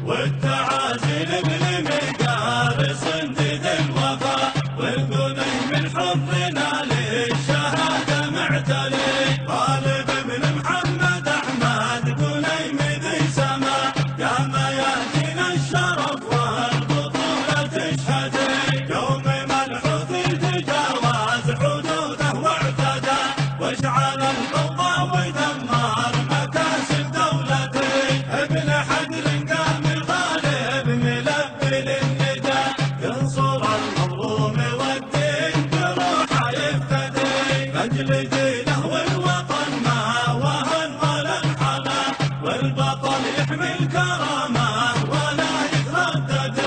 والتعازي لابن مقارص ذي الوفا، والغنيم من حبنا للشهادة معتلي. طالب ابن محمد أحمد غنيم ذي سما، يا ميادين الشرف والبطولة تشهدي. يوم ملحوظ تجاوز حدوده واعتدى، واشعل الفوضى ودمر مكاسب دولتي. ابن حدر قام الغالب ملبي للندى، ينصر المظلوم والدين بروحه يفتدي. لاجل دينه والوطن ما وهن ولا انحنى، والبطل يحمي الكرامة ولا يتردد.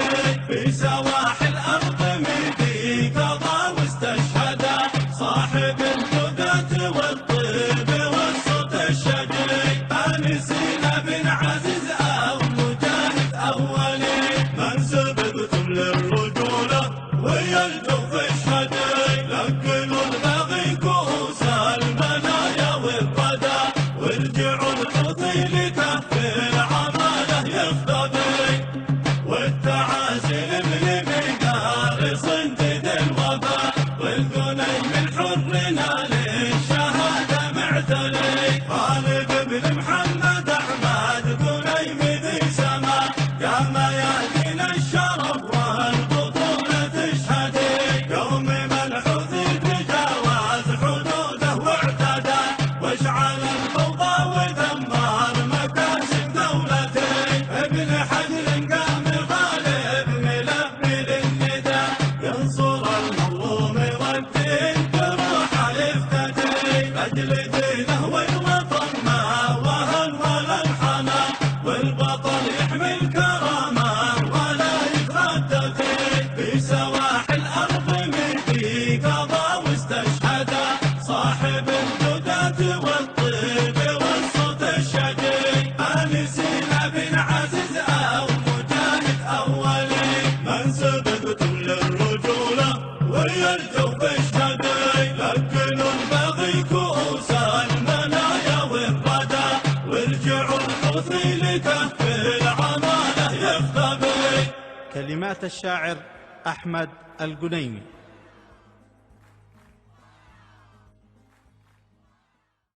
في سواحل الأرض ميدي قضى واستشهد، صاحب الهدى والطيب والصوت الشجي. آنسين بن عزيز أو مجاهد أولي، من سبقتم للرجولة ويا الجوف اشهدي. لقنوا الباغي كؤوس المنايا والردى، وارجعوا الحوثي لكهف العمالة يفتدي. والتعازي لابن مقارص ذي الوفا، والغنيم من حرنا للشهادة معتلي. طالب ابن محمد أحمد غنيم ذي سما، يا ميادين الشرف والبطولة تشهدي. يوم ملحوظ تجاوز حدوده واعتدى، واشعل الفوضى ودمر مكاسب دولتي. ابن حجر قام غالب ملبي للندى، ينصر المظلوم والدين بروحه يفتدي. لاجل دينه والوطن ما وهن ولا انحنى، والبطل يحمي الكرامة ولا يتردد. في سواحل الأرض ميدي قضى واستشهد، صاحب الهدى والطيب والصوت الشجي. آنسين بن عزيز أو مجاهد أولي، من سبقتم للرجولة ويا الجوف اشهدي. لقنوا الباغي كؤوس المنايا والردى، وارجعوا الحوثي لكهف العمالة يفتدي. كلمات الشاعر أحمد الغنيمي.